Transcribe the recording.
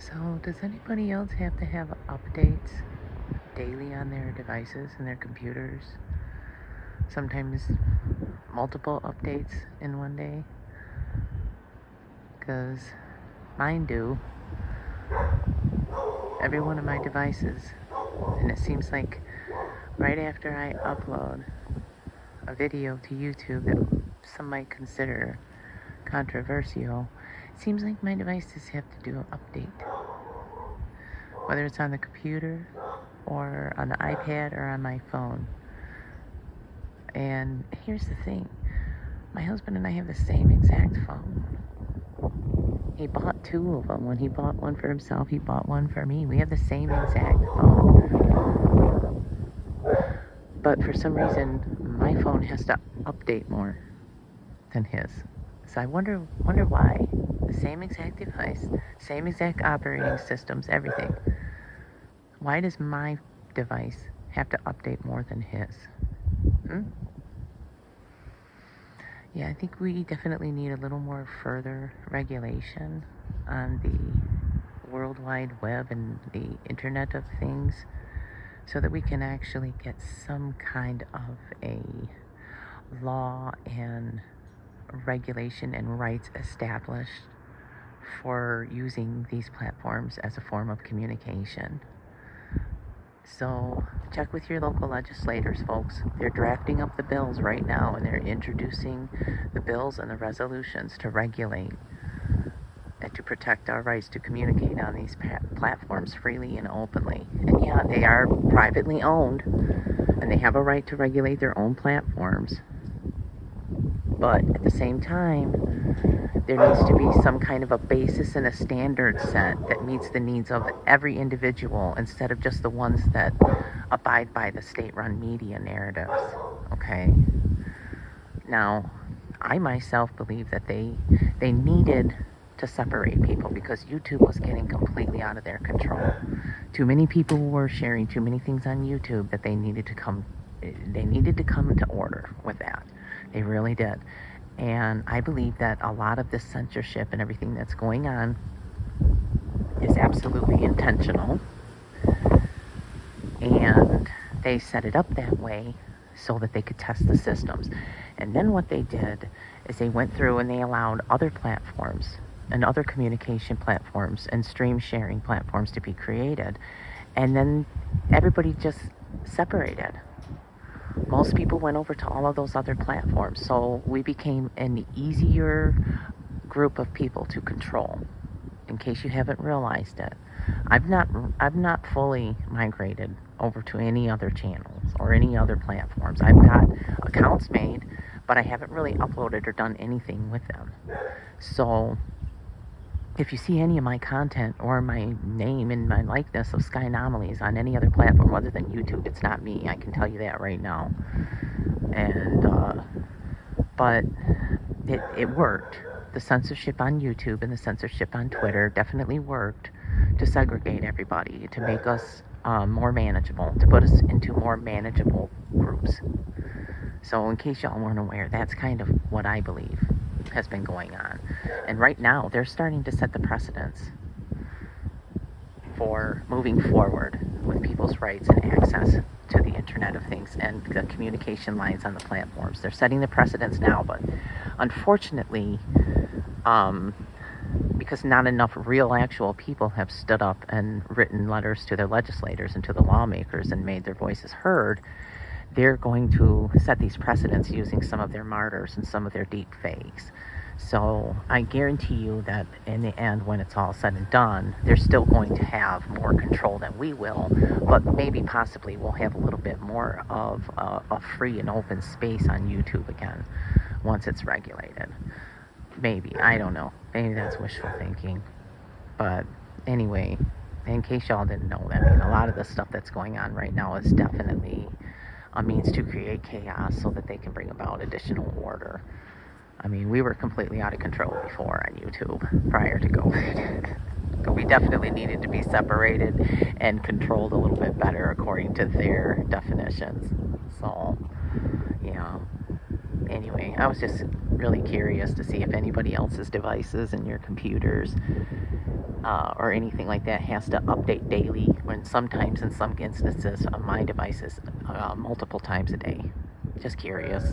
So, does anybody else have to have updates daily on their devices and their computers? Sometimes multiple updates in one day? Because mine do. Every one of my devices. And it seems like right after I upload a video to YouTube that some might consider controversial, it seems like my devices have to do an update. Whether it's on the computer or on the iPad or on my phone. And here's the thing. My husband and I have the same exact phone. He bought two of them. When he bought one for himself, he bought one for me. We have the same exact phone. But for some reason, my phone has to update more than his. So I wonder why. The same exact device, same exact operating systems, everything. Why does my device have to update more than his? Yeah, I think we definitely need a little more further regulation on the World Wide Web and the Internet of Things so that we can actually get some kind of a law and regulation and rights established for using these platforms as a form of communication. So check with your local legislators, folks. They're drafting up the bills right now, and they're introducing the bills and the resolutions to regulate and to protect our rights to communicate on these platforms freely and openly. And yeah, they are privately owned, and they have a right to regulate their own platforms. But at the same time, there needs to be some kind of a basis and a standard set that meets the needs of every individual instead of just the ones that abide by the state-run media narratives, okay? Now, I myself believe that they needed to separate people because YouTube was getting completely out of their control. Too many people were sharing too many things on YouTube that they needed to come to order with that. They really did. And I believe that a lot of this censorship and everything that's going on is absolutely intentional. And they set it up that way so that they could test the systems. And then what they did is they went through and they allowed other platforms and other communication platforms and stream sharing platforms to be created. And then everybody just separated. Most people went over to all of those other platforms, so we became an easier group of people to control. In case you haven't realized it, I've not fully migrated over to any other channels or any other platforms. I've got accounts made, but I haven't really uploaded or done anything with them. So if you see any of my content or my name and my likeness of Sky Anomalies on any other platform other than YouTube, it's not me. I can tell you that right now. And but it worked. The censorship on YouTube and the censorship on Twitter definitely worked to segregate everybody, to make us more manageable, to put us into more manageable groups. So in case y'all weren't aware, that's kind of what I believe has been going on. And right now, they're starting to set the precedents for moving forward with people's rights and access to the Internet of Things and the communication lines on the platforms. They're setting the precedents now, but unfortunately, because not enough real actual people have stood up and written letters to their legislators and to the lawmakers and made their voices heard, they're going to set these precedents using some of their martyrs and some of their deep fakes. So I guarantee you that in the end, when it's all said and done, they're still going to have more control than we will, but maybe possibly we'll have a little bit more of a free and open space on YouTube again once it's regulated. Maybe, I don't know. Maybe that's wishful thinking. But anyway, in case y'all didn't know that, I mean, a lot of the stuff that's going on right now is definitely a means to create chaos so that they can bring about additional order. I mean, we were completely out of control before on YouTube prior to COVID. But we definitely needed to be separated and controlled a little bit better according to their definitions. So, yeah. Anyway, I was just really curious to see if anybody else's devices and your computers or anything like that has to update daily, when sometimes in some instances on my devices multiple times a day. Just curious.